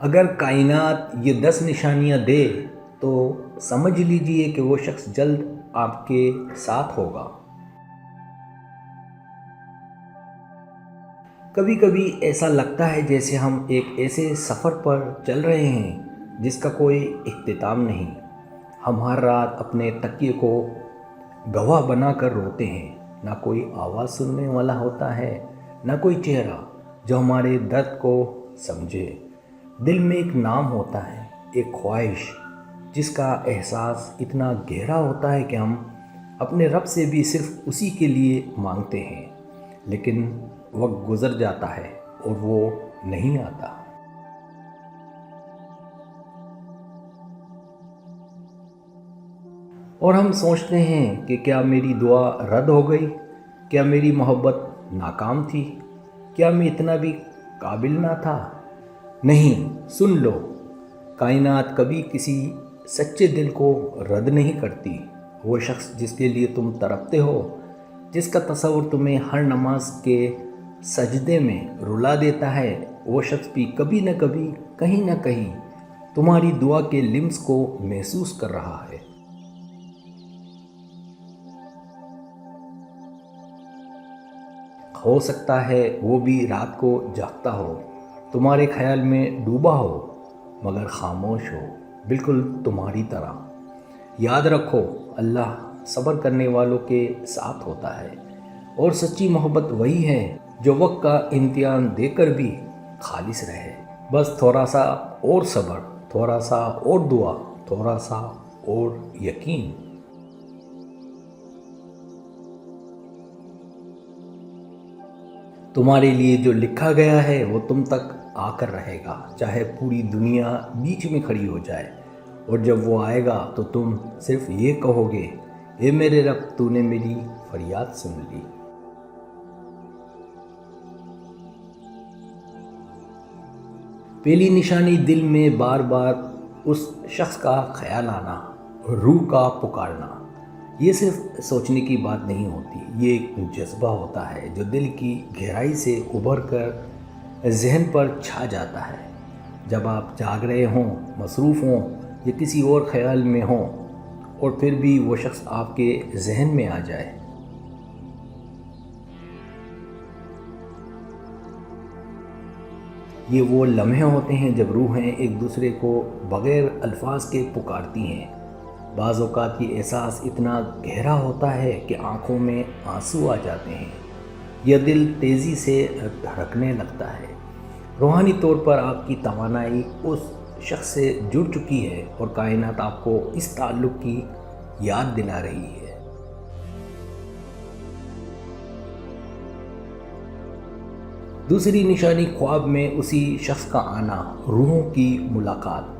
اگر کائنات یہ 10 نشانیاں دے تو سمجھ لیجئے کہ وہ شخص جلد آپ کے ساتھ ہوگا۔ کبھی کبھی ایسا لگتا ہے جیسے ہم ایک ایسے سفر پر چل رہے ہیں جس کا کوئی اختتام نہیں۔ ہم ہر رات اپنے تکیے کو گواہ بنا کر روتے ہیں، نہ کوئی آواز سننے والا ہوتا ہے، نہ کوئی چہرہ جو ہمارے درد کو سمجھے۔ دل میں ایک نام ہوتا ہے، ایک خواہش جس کا احساس اتنا گہرا ہوتا ہے کہ ہم اپنے رب سے بھی صرف اسی کے لیے مانگتے ہیں، لیکن وقت گزر جاتا ہے اور وہ نہیں آتا۔ اور ہم سوچتے ہیں کہ کیا میری دعا رد ہو گئی؟ کیا میری محبت ناکام تھی؟ کیا میں اتنا بھی قابل نہ تھا؟ نہیں، سن لو، کائنات کبھی کسی سچے دل کو رد نہیں کرتی۔ وہ شخص جس کے لیے تم تڑپتے ہو، جس کا تصور تمہیں ہر نماز کے سجدے میں رلا دیتا ہے، وہ شخص بھی کبھی نہ کبھی کہیں نہ کہیں تمہاری دعا کے لمس کو محسوس کر رہا ہے۔ ہو سکتا ہے وہ بھی رات کو جاگتا ہو، تمہارے خیال میں ڈوبا ہو، مگر خاموش ہو، بالکل تمہاری طرح۔ یاد رکھو، اللہ صبر کرنے والوں کے ساتھ ہوتا ہے، اور سچی محبت وہی ہے جو وقت کا امتحان دے کر بھی خالص رہے۔ بس تھوڑا سا اور صبر، تھوڑا سا اور دعا، تھوڑا سا اور یقین۔ تمہارے لیے جو لکھا گیا ہے وہ تم تک آ کر رہے گا، چاہے پوری دنیا بیچ میں کھڑی ہو جائے۔ اور جب وہ آئے گا تو تم صرف یہ کہو گے، اے میرے رب، تو نے میری فریاد سن لی۔ پہلی نشانی، دل میں بار بار اس شخص کا خیال آنا، روح کا پکارنا۔ یہ صرف سوچنے کی بات نہیں ہوتی، یہ ایک جذبہ ہوتا ہے جو دل کی گہرائی سے ابھر کر ذہن پر چھا جاتا ہے۔ جب آپ جاگ رہے ہوں، مصروف ہوں یا کسی اور خیال میں ہوں، اور پھر بھی وہ شخص آپ کے ذہن میں آ جائے۔ یہ وہ لمحے ہوتے ہیں جب روحیں ایک دوسرے کو بغیر الفاظ کے پکارتی ہیں۔ بعض اوقات یہ احساس اتنا گہرا ہوتا ہے کہ آنکھوں میں آنسو آ جاتے ہیں یا دل تیزی سے دھڑکنے لگتا ہے۔ روحانی طور پر آپ کی توانائی اس شخص سے جڑ چکی ہے، اور کائنات آپ کو اس تعلق کی یاد دلا رہی ہے۔ دوسری نشانی، خواب میں اسی شخص کا آنا، روحوں کی ملاقات۔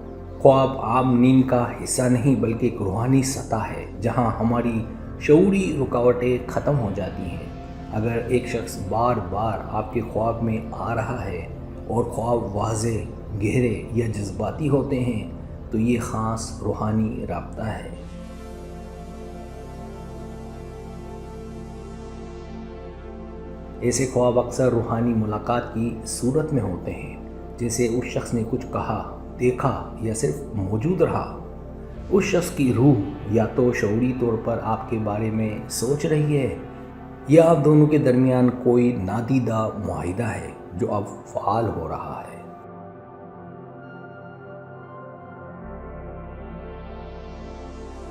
خواب عام نیند کا حصہ نہیں بلکہ ایک روحانی سطح ہے جہاں ہماری شعوری رکاوٹیں ختم ہو جاتی ہیں۔ اگر ایک شخص بار بار آپ کے خواب میں آ رہا ہے اور خواب واضح، گہرے یا جذباتی ہوتے ہیں تو یہ خاص روحانی رابطہ ہے۔ ایسے خواب اکثر روحانی ملاقات کی صورت میں ہوتے ہیں، جیسے اس شخص نے کچھ کہا، دیکھا یا صرف موجود رہا۔ اس شخص کی روح یا تو شعوری طور پر آپ کے بارے میں سوچ رہی ہے، یا آپ دونوں کے درمیان کوئی نادیدہ معاہدہ ہے جو اب فعال ہو رہا ہے۔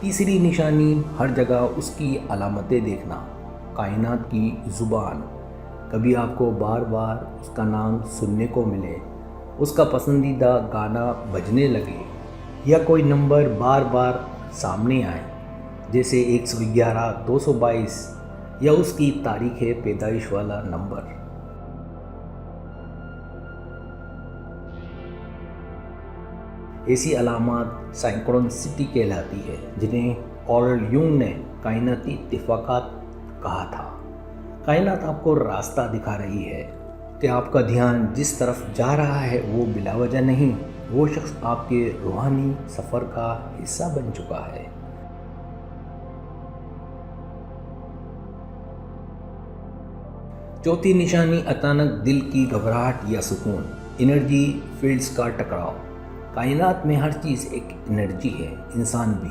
تیسری نشانی، ہر جگہ اس کی علامتیں دیکھنا، کائنات کی زبان۔ کبھی آپ کو بار بار اس کا نام سننے کو ملے، اس کا پسندیدہ گانا بجنے لگے، یا کوئی نمبر بار بار سامنے آئے، جیسے 111، 222 یا اس کی تاریخ پیدائش والا نمبر۔ ایسی علامات سائنکرونسٹی کہلاتی ہے، جنہیں کارل یونگ نے کائناتی اتفاقات کہا تھا۔ کائنات آپ کو راستہ دکھا رہی ہے کہ آپ کا دھیان جس طرف جا رہا ہے وہ بلا وجہ نہیں، وہ شخص آپ کے روحانی سفر کا حصہ بن چکا ہے۔ چوتھی نشانی، اچانک دل کی گھبراہٹ یا سکون۔ انرجی فیلڈز کا ٹکراؤ۔ کائنات میں ہر چیز ایک انرجی ہے، انسان بھی۔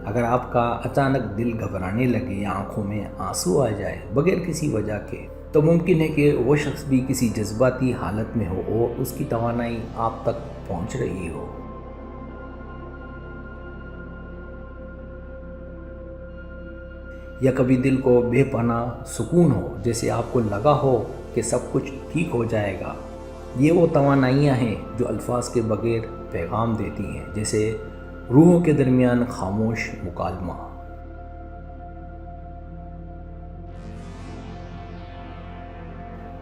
اگر آپ کا اچانک دل گھبرانے لگے یا آنکھوں میں آنسو آ جائے بغیر کسی وجہ کے، تو ممکن ہے کہ وہ شخص بھی کسی جذباتی حالت میں ہو اور اس کی توانائی آپ تک پہنچ رہی ہو۔ یا کبھی دل کو بے پناہ سکون ہو، جیسے آپ کو لگا ہو کہ سب کچھ ٹھیک ہو جائے گا۔ یہ وہ توانائیاں ہیں جو الفاظ کے بغیر پیغام دیتی ہیں، جیسے روحوں کے درمیان خاموش مکالمہ۔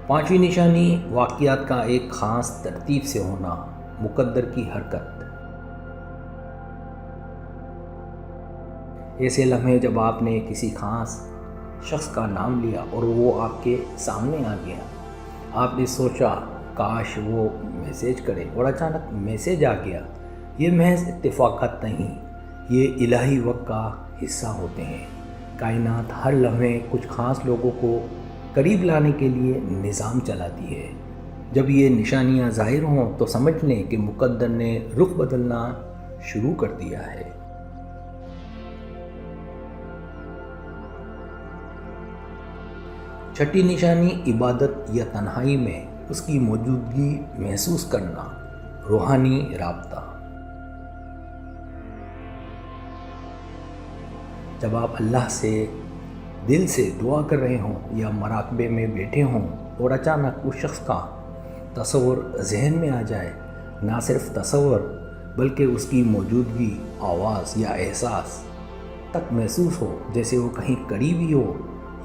پانچویں نشانی واقعات کا ایک خاص ترتیب سے ہونا، مقدر کی حرکت۔ ایسے لمحے جب آپ نے کسی خاص شخص کا نام لیا اور وہ آپ کے سامنے آ گیا، آپ نے سوچا کاش وہ میسیج کرے اور اچانک میسیج آ گیا۔ یہ محض اتفاقات نہیں، یہ الہی وقت کا حصہ ہوتے ہیں۔ کائنات ہر لمحے کچھ خاص لوگوں کو قریب لانے کے لیے نظام چلاتی ہے۔ جب یہ نشانیاں ظاہر ہوں تو سمجھ لیں کہ مقدر نے رخ بدلنا شروع کر دیا ہے۔ چھٹی نشانی عبادت یا تنہائی میں اس کی موجودگی محسوس کرنا، روحانی رابطہ۔ جب آپ اللہ سے دل سے دعا کر رہے ہوں یا مراقبے میں بیٹھے ہوں اور اچانک اس شخص کا تصور ذہن میں آ جائے، نہ صرف تصور بلکہ اس کی موجودگی، آواز یا احساس تک محسوس ہو جیسے وہ کہیں قریب ہی ہو،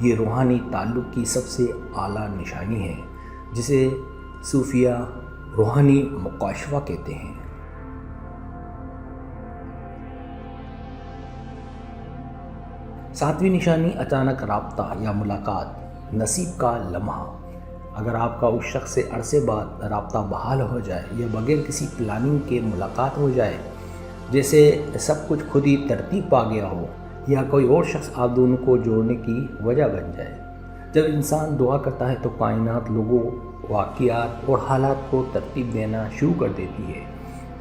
یہ روحانی تعلق کی سب سے اعلیٰ نشانی ہے، جسے صوفیہ روحانی مکاشفہ کہتے ہیں۔ ساتویں نشانی اچانک رابطہ یا ملاقات، نصیب کا لمحہ۔ اگر آپ کا اس شخص سے عرصے بعد رابطہ بحال ہو جائے یا بغیر کسی پلاننگ کے ملاقات ہو جائے، جیسے سب کچھ خود ہی ترتیب پا گیا ہو، یا کوئی اور شخص آپ دونوں کو جوڑنے کی وجہ بن جائے۔ جب انسان دعا کرتا ہے تو کائنات لوگوں، واقعات اور حالات کو ترتیب دینا شروع کر دیتی ہے۔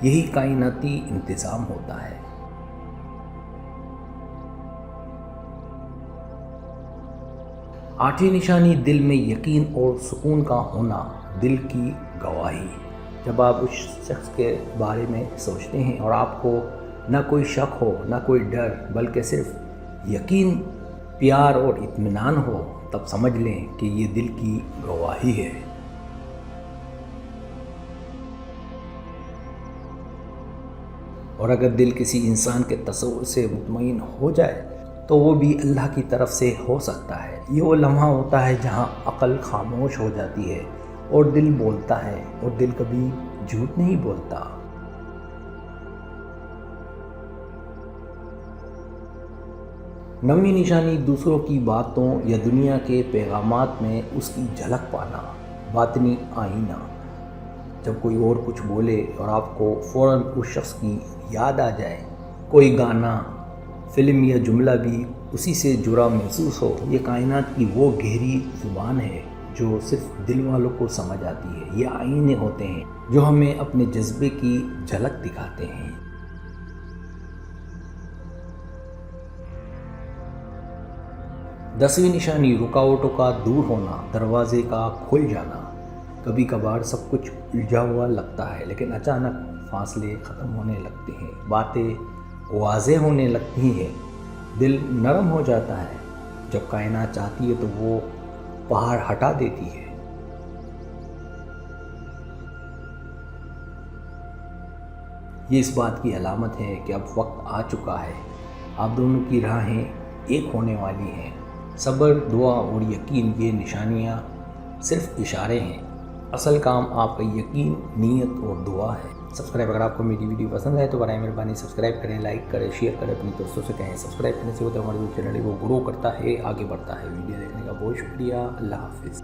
یہی کائناتی انتظام ہوتا ہے۔ آٹھویں نشانی دل میں یقین اور سکون کا ہونا، دل کی گواہی۔ جب آپ اس شخص کے بارے میں سوچتے ہیں اور آپ کو نہ کوئی شک ہو، نہ کوئی ڈر، بلکہ صرف یقین، پیار اور اطمینان ہو، تب سمجھ لیں کہ یہ دل کی گواہی ہے۔ اور اگر دل کسی انسان کے تصور سے مطمئن ہو جائے تو وہ بھی اللہ کی طرف سے ہو سکتا ہے۔ یہ وہ لمحہ ہوتا ہے جہاں عقل خاموش ہو جاتی ہے اور دل بولتا ہے، اور دل کبھی جھوٹ نہیں بولتا۔ نویں نشانی دوسروں کی باتوں یا دنیا کے پیغامات میں اس کی جھلک پانا، باطنی آئینہ۔ جب کوئی اور کچھ بولے اور آپ کو فوراً اس شخص کی یاد آ جائے، کوئی گانا، فلم یا جملہ بھی اسی سے جڑا محسوس ہو، یہ کائنات کی وہ گہری زبان ہے جو صرف دل والوں کو سمجھ آتی ہے۔ یہ آئینے ہوتے ہیں جو ہمیں اپنے جذبے کی جھلک دکھاتے ہیں۔ 10ویں نشانی رکاوٹوں کا دور ہونا، دروازے کا کھل جانا۔ کبھی کبھار سب کچھ الجھا ہوا لگتا ہے، لیکن اچانک فاصلے ختم ہونے لگتے ہیں، باتیں واضح ہونے لگتی ہیں، دل نرم ہو جاتا ہے۔ جب کائنات چاہتی ہے تو وہ پہاڑ ہٹا دیتی ہے۔ یہ اس بات کی علامت ہے کہ اب وقت آ چکا ہے، آپ دونوں کی راہیں ایک ہونے والی ہیں۔ صبر، دعا اور یقین، یہ نشانیاں صرف اشارے ہیں، اصل کام آپ کا یقین، نیت اور دعا ہے۔ اگر آپ کو میری ویڈیو پسند ہے تو برائے مہربانی سبسکرائب کریں، لائک کریں، شیئر کریں، اپنی دوستوں سے کہیں۔ سبسکرائب کرنے سے ہوتا ہے ہمارے چینل وہ گرو کرتا ہے، آگے بڑھتا ہے۔ ویڈیو دیکھنے کا بہت شکریہ، اللہ حافظ۔